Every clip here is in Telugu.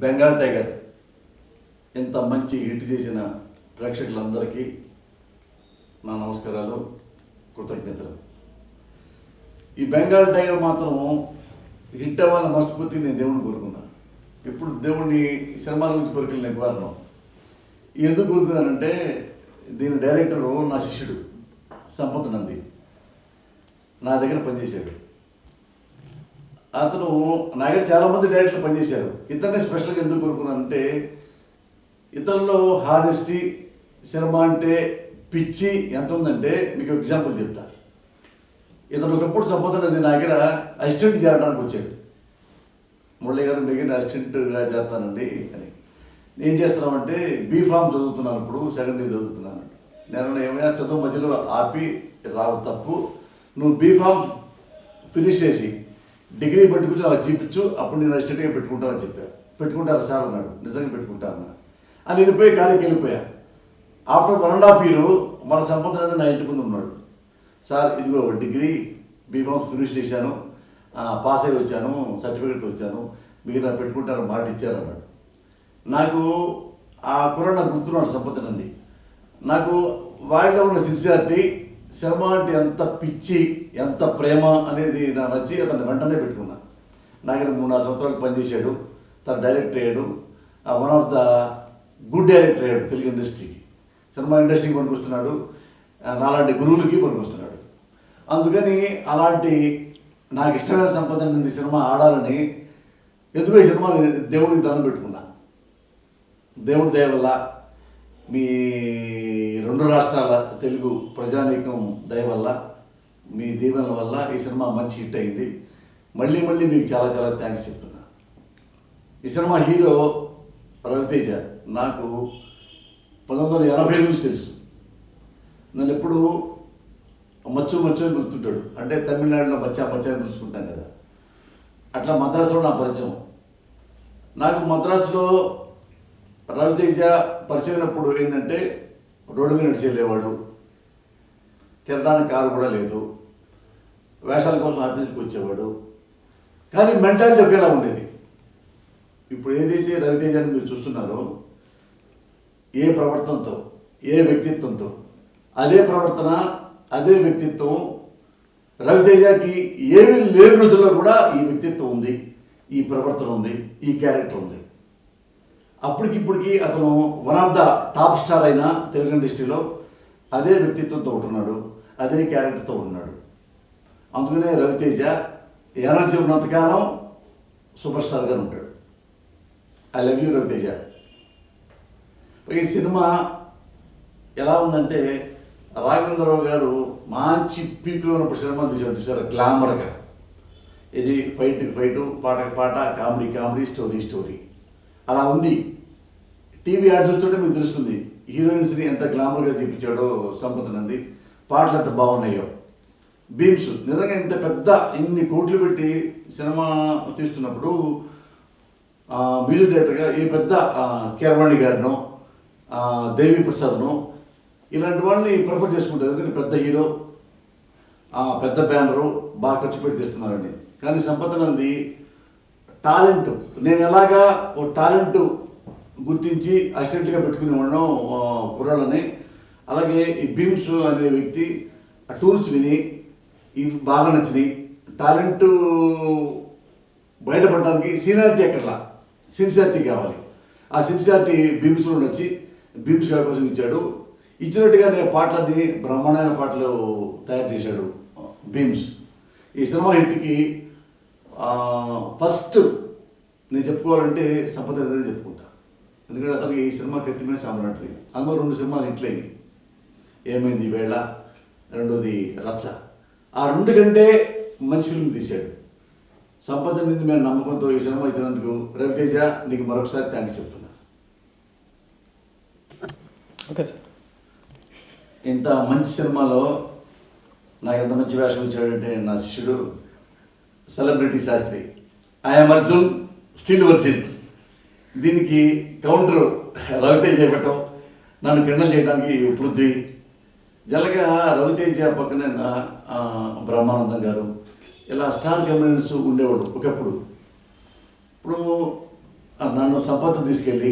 బెంగాల్ టైగర్ ఇంత మంచి హిట్ చేసిన ప్రేక్షకులందరికీ నా నమస్కారాలు, కృతజ్ఞతలు. ఈ బెంగాల్ టైగర్ మాత్రం హిట్ అవ్వాలని మనస్ఫూర్తిగా నేను దేవుడిని కోరుకున్నాను. ఇప్పుడు దేవుడిని సినిమాల గురించి కోరికలు నేను కోరను. ఎందుకు కోరుకున్నానంటే దీని డైరెక్టరు నా శిష్యుడు సంపత్ నంది నా దగ్గర పనిచేశాడు. అతను నా దగ్గర చాలామంది డైరెక్టర్లు పనిచేశారు. ఇతన్ని స్పెషల్గా ఎందుకు కోరుకున్నానంటే ఇతనిలో హానెస్టీ, సినిమా అంటే పిచ్చి ఎంత ఉందంటే మీకు ఎగ్జాంపుల్ చెప్తా. ఇతను ఒకప్పుడు సంపత్ నంది నా దగ్గర అసిస్టెంట్ చేరడానికి వచ్చాడు. మురళి గారు మీ దగ్గర అసిస్టెంట్గా చేస్తానండి అని. ఏం చేస్తున్నామంటే బీఫామ్ చదువుతున్నాను, ఇప్పుడు సెకండ్ ఇయర్ చదువుతున్నాను. నేను ఏమైనా చదువు మధ్యలో ఆపి రావు తప్పు, నువ్వు బీఫామ్ ఫినిష్ చేసి డిగ్రీ పెట్టుకుని నాకు చూపించు, అప్పుడు నేను అసిస్టెంట్గా పెట్టుకుంటానని చెప్పాను. పెట్టుకుంటారు సార్ అన్నాడు. నిజంగా పెట్టుకుంటాను అని వెళ్ళిపోయి ఖాళీకి వెళ్ళిపోయా. ఆఫ్టర్ 1.5 years మన సంపద అనేది నా ఇంటి ముందు ఉన్నాడు. సార్ ఇదిగో డిగ్రీ బీఫామ్స్ ఫినిష్ చేశాను, పాస్ అయ్యి వచ్చాను, సర్టిఫికేట్ వచ్చాను, మీరు నాకు పెట్టుకుంటారు మాట ఇచ్చారు అన్నాడు. నాకు ఆ కుర్ర నాకు గుర్తున్నాడు సంపద నంది. నాకు వాళ్ళలో ఉన్న సిన్సియారిటీ, సినిమా అంటే ఎంత పిచ్చి, ఎంత ప్రేమ అనేది నాకు నచ్చి అతన్ని వెంటనే పెట్టుకున్నాను. నాకు 3-4 సంవత్సరాలు పనిచేశాడు. తను డైరెక్టర్ అయ్యాడు. One of the good director అయ్యాడు తెలుగు ఇండస్ట్రీకి. సినిమా ఇండస్ట్రీకి పనికొస్తున్నాడు, నాలాంటి గురువులకి పనికొస్తున్నాడు. అందుకని అలాంటి నాకు ఇష్టమైన సంపద నంది సినిమా ఆడాలని ఎందుకో ఈ సినిమా దేవుడికి దండం పెట్టుకున్నా. దేవుడి దయ వల్ల, మీ 2 రాష్ట్రాల తెలుగు ప్రజానీకం దయ వల్ల, మీ దీవెనల వల్ల ఈ సినిమా మంచి హిట్ అయింది. మళ్ళీ మళ్ళీ మీకు చాలా చాలా థ్యాంక్స్ చెప్తున్నా. ఈ సినిమా హీరో రవితేజ నాకు 1980 నుంచి తెలుసు. నన్ను ఎప్పుడు మచ్చు మచ్చు అని గుర్తుంటాడు. అంటే తమిళనాడులో మచ్చా మచ్చా అని పిలుచుకుంటాం కదా, అట్లా మద్రాసులో నా పరిచయం. నాకు మద్రాసులో రవితేజ పరిచయమైనప్పుడు ఏంటంటే రోడ్డు మీద నడిచి వెళ్ళేవాడు, తిరగడానికి కారు కూడా లేదు, వేషాల కోసం ఆఫీస్కి వచ్చేవాడు. కానీ మెంటాలిటీ ఒకేలా ఉండేది. ఇప్పుడు ఏదైతే రవితేజని మీరు చూస్తున్నారో, ఏ ప్రవర్తనతో, ఏ వ్యక్తిత్వంతో, అదే ప్రవర్తన, అదే వ్యక్తిత్వం రవితేజకి ఏమీ లేని రోజుల్లో కూడా ఈ వ్యక్తిత్వం ఉంది, ఈ ప్రవర్తన ఉంది, ఈ క్యారెక్టర్ ఉంది. అప్పటికిప్పటికి అతను one of the top star అయిన తెలుగు ఇండస్ట్రీలో అదే వ్యక్తిత్వంతో ఉంటున్నాడు, అదే క్యారెక్టర్తో ఉన్నాడు. అందుకనే రవితేజ ఎనర్జీ ఉన్నంతకాలం సూపర్ స్టార్గా ఉంటాడు. I love you Ravi Teja. ఈ సినిమా ఎలా ఉందంటే రాఘవేంద్రరావు గారు మంచి పీక్లో ఉన్నప్పుడు సినిమా చూసారు గ్లామర్గా. ఇది ఫైట్కి ఫైటు, పాటకి పాట, కామెడీ కామెడీ, స్టోరీ స్టోరీ అలా ఉంది. టీవీ యాడ్ చూస్తుంటే మీకు తెలుస్తుంది హీరోయిన్స్ని ఎంత గ్లామర్గా చూపించాడో సంపత్ నంది, పాటలు ఎంత బాగున్నాయో. బీమ్స్ నిజంగా ఇంత పెద్ద ఇన్ని కోట్లు పెట్టి సినిమా తీస్తున్నప్పుడు మ్యూజిక్ డైరెక్టర్గా ఈ పెద్ద కీరవాణి గారినో, దేవి ప్రసాద్ను, ఇలాంటి వాళ్ళని ప్రిఫర్ చేసుకుంటారు. ఎందుకంటే పెద్ద హీరో, పెద్ద బ్యానరు, బాగా ఖర్చు పెట్టి తీస్తున్నారండి. కానీ సంపత్ నంది టాలెంట్, నేను ఎలాగా ఓ టాలెంట్ గుర్తించి అసిస్టెంట్గా పెట్టుకునేవాళ్ళం కుర్రాళ్ళని, అలాగే ఈ బీమ్స్ అనే వ్యక్తి ఆ టూల్స్ విని ఇవి బాగా నచ్చినాయి. టాలెంట్ బయటపడడానికి సీనియారిటీ ఎక్కడలా, సిన్సియారిటీ కావాలి. ఆ సిన్సియారిటీ బీమ్స్లో నచ్చి బీమ్స్ అవకాశం ఇచ్చాడు. ఇచ్చినట్టుగానే పాటలన్నీ బ్రహ్మాండమైన పాటలు తయారు చేశాడు బీమ్స్. ఈ సినిమా హిట్కి ఫస్ట్ నేను చెప్పుకోవాలంటే సంపద అనేది చెప్పుకుంటా. ఎందుకంటే అతనికి ఈ సినిమా కత్తిమైన సామలాంటిది. అందులో 2 సినిమాలు హిట్లైనవి. ఏమైంది వేళ, రెండోది రచ్చ. ఆ 2 కంటే మంచి ఫిల్మ్ తీశాడు. సంపద మీద మేము నమ్మకంతో ఈ సినిమా ఇచ్చినందుకు రవితేజ నీకు మరొకసారి థ్యాంక్స్ చెప్తున్నా. Okay sir. ఇంత మంచి సినిమాలో నాకు ఎంత మంచి వేషం ఇచ్చాడంటే నా శిష్యుడు celebrity Shastri. I'm Arjun, still virgin. దీనికి కౌంటర్ రవితేజ చేయబట్టం, నన్ను కిండల్ చేయడానికి పృథ్వీ. జలగా రవితేజ పక్కన బ్రహ్మానందం గారు, ఇలా స్టార్ కమెడియన్స్ ఉండేవాళ్ళు ఒకప్పుడు. ఇప్పుడు నన్ను సంపత్ తీసుకెళ్ళి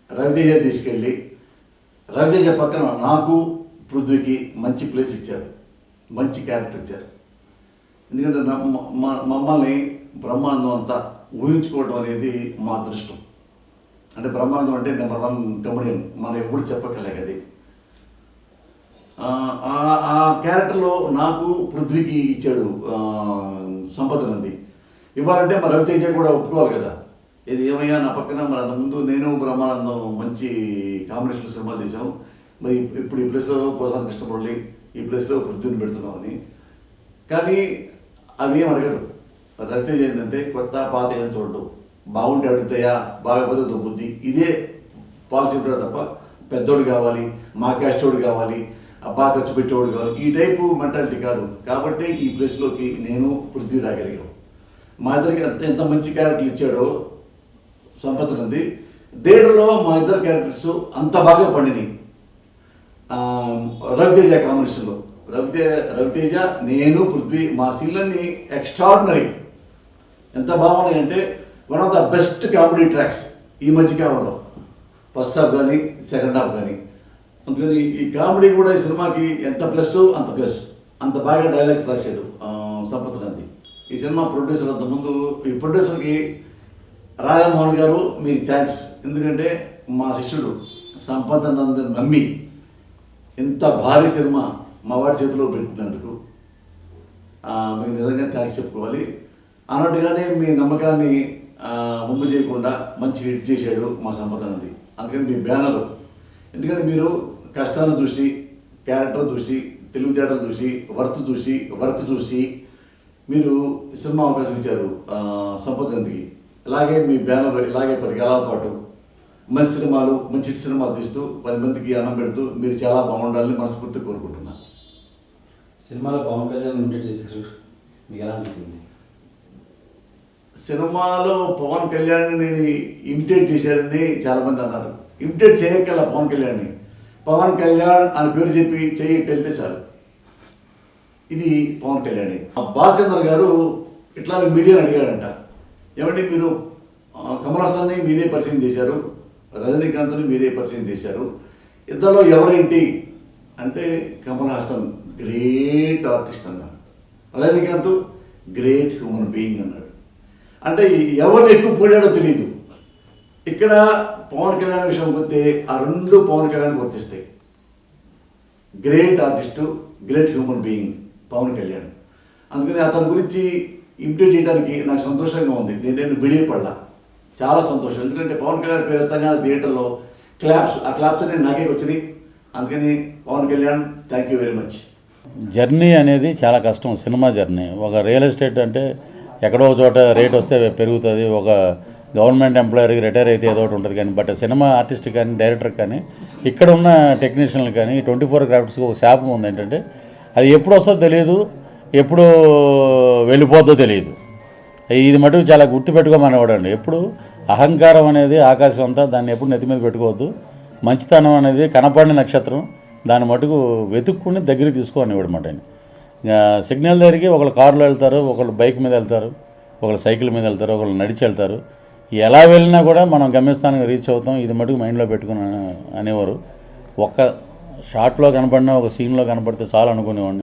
రవితేజ తీసుకెళ్ళి రవితేజ పక్కన నాకు పృథ్వీకి మంచి ప్లేస్ ఇచ్చారు, మంచి క్యారెక్టర్ ఇచ్చారు. ఎందుకంటే మమ్మల్ని బ్రహ్మానందం అంతా ఊహించుకోవడం అనేది మా అదృష్టం. అంటే బ్రహ్మానందం అంటే నెంబర్ 1 కమెడియన్, మనం ఎప్పుడు చెప్పక్కర్లేదు అది. ఆ క్యారెక్టర్లో నాకు పృథ్వీకి ఇచ్చాడు సంపద నంది. ఇవ్వాలంటే మరి రవితేజ కూడా ఒప్పుకోవాలి కదా. ఇది ఏమయ్యా నా పక్కన మరి అంతకుముందు నేను బ్రహ్మానందం మంచి కాంబినేషన్ సినిమాలు తీసాం, మరి ఇప్పుడు ఈ ప్లేస్లో పోసానికి ఇష్టపడాలి, ఈ ప్లేస్లో పృథ్వీని పెడుతున్నామని. కానీ అవి ఏం అడగడు. రవితేజ ఏంటంటే కొత్త పాత ఏం చూడటం, బాగుంటే అడుగుతాయా, బాగపోతే దొబ్బుద్ది, ఇదే పాలసీ ఉంటాడు తప్ప పెద్దోడు కావాలి, మా క్యాస్టోడు కావాలి, బాగా ఖర్చు పెట్టేవాడు కావాలి, ఈ టైపు మెంటాలిటీ కాదు. కాబట్టి ఈ ప్లేస్లోకి నేను పృథ్వీ రాగలిగాం. మా ఇద్దరికి ఎంత మంచి క్యారెక్టర్లు ఇచ్చాడో సంపత్ నంది. థియేటర్లో మా ఇద్దరు క్యారెక్టర్స్ అంత బాగా పండినాయి. రవితేజ కాంబినేషన్లో రవితేజ నేను పృథ్వీ మా సీన్లన్నీ ఎక్స్ట్రాడినరీ. ఎంత బాగున్నాయి అంటే one of the best comedy tracks ఈ మధ్యకాలంలో, ఫస్ట్ హాఫ్ కానీ సెకండ్ హాఫ్ కానీ. అందుకని ఈ కామెడీ కూడా ఈ సినిమాకి ఎంత ప్లస్ అంత ప్లస్. అంత బాగా డైలాగ్స్ రాశాడు సంపత్ నంది. ఈ సినిమా ప్రొడ్యూసర్ అంతకుముందు, ఈ ప్రొడ్యూసర్కి రాజమోహన్ గారు మీకు థ్యాంక్స్. ఎందుకంటే మా శిష్యుడు సంపత్ నంది నమ్మి ఇంత భారీ సినిమా మా వాడి చేతిలో పెట్టినందుకు మీకు నిజంగా థ్యాంక్స్ చెప్పుకోవాలి. అన్నట్టుగానే మీ నమ్మకాన్ని ముందు చేయకుండా మంచి హిట్ చేశాడు మా సంపత్ నంది. అందుకని మీ బ్యానర్, ఎందుకంటే మీరు కష్టాన్ని చూసి, క్యారెక్టర్ చూసి, తెలివితేటలు చూసి, వర్క్ చూసి మీరు సినిమా అవకాశం ఇచ్చారు సంపత్ నందికి. ఇలాగే మీ బ్యానర్ ఇలాగే 10 కాలాల పాటు మంచి సినిమాలు, మంచి సినిమాలు తీస్తూ 10 మందికి అన్నం పెడుతూ మీరు చాలా బాగుండాలని మనస్ఫూర్తి కోరుకుంటున్నాను. సినిమాలో పవన్ కళ్యాణ్ ఇమిటేట్ చేశారు, మీకు ఎలా అనిపిస్తుంది? సినిమాలో పవన్ కళ్యాణ్ నేను ఇమిటేట్ చేశారని చాలామంది అన్నారు. ఇమిటేట్ చేయగల పవన్ కళ్యాణ్ని, పవన్ కళ్యాణ్ అని పేరు చెప్పి వెళ్తే చాలు, ఇది పవన్ కళ్యాణ్. బాలచంద్ర గారు ఇట్లా మీడియాని అడిగాడంట, ఏమంటే మీరు కమల్ హాసన్ని మీరే పరిచయం చేశారు, రజనీకాంత్ని మీరే పరిచయం చేశారు, ఇద్దరిలో ఎవరేంటి అంటే కమల్ హాసన్ గ్రేట్ ఆర్టిస్ట్ అన్నాడు, రజనీకాంత్ గ్రేట్ హ్యూమన్ బీయింగ్ అన్నాడు. అంటే ఎవరిని ఎక్కువ పోయాడో తెలియదు. ఇక్కడ పవన్ కళ్యాణ్ విషయం పోతే ఆ 2 పవన్ కళ్యాణ్ వర్తిస్తాయి. Great artist, great human being Pawan Kalyan. అందుకని అతని గురించి ఇమిటేట్ చేయడానికి నాకు సంతోషంగా ఉంది. నేను బిడియపడ్డా, చాలా సంతోషం. ఎందుకంటే పవన్ కళ్యాణ్ పేరు ఎత్తగానే థియేటర్లో క్లాప్స్, ఆ క్లాప్స్ అనేవి నాకే వచ్చినాయి. అందుకని Pawan Kalyan thank you very much. Journey అనేది చాలా కష్టం. సినిమా జర్నీ, ఒక రియల్ ఎస్టేట్ అంటే ఎక్కడో చోట రేట్ వస్తే పెరుగుతుంది, ఒక గవర్నమెంట్ ఎంప్లాయర్కి రిటైర్ అయితే ఏదో ఒకటి ఉంటుంది. కానీ బట్ సినిమా ఆర్టిస్ట్ కానీ డైరెక్టర్ కానీ ఇక్కడ ఉన్న టెక్నీషియన్లు కానీ 24 క్రాఫ్ట్స్కి ఒక శాపం ఉంది. ఏంటంటే అది ఎప్పుడు వస్తుందో తెలియదు, ఎప్పుడు వెళ్ళిపోద్దో తెలియదు. ఇది మటుకు చాలా గుర్తుపెట్టుకోమనేవాడండి. ఎప్పుడు అహంకారం అనేది ఆకాశం అంతా, దాన్ని ఎప్పుడు నెత్తి మీద పెట్టుకోవద్దు. మంచితనం అనేది కనపడిన నక్షత్రం, దాన్ని మటుకు వెతుక్కుని దగ్గరికి తీసుకోనివాడు మాట. సిగ్నల్ దగ్గరికి ఒకళ్ళు కారులో వెళ్తారు, ఒకళ్ళు బైక్ మీద వెళ్తారు, ఒకళ్ళు సైకిల్ మీద వెళ్తారు, ఒకళ్ళు నడిచి వెళ్తారు. ఎలా వెళ్ళినా కూడా మనం గమ్యస్థానానికి రీచ్ అవుతాం, ఇది మటుకు మైండ్లో పెట్టుకుని అనేవారు. ఒక్క షాట్లో కనపడినా, ఒక సీన్లో కనపడితే చాలు అనుకునేవాడిని.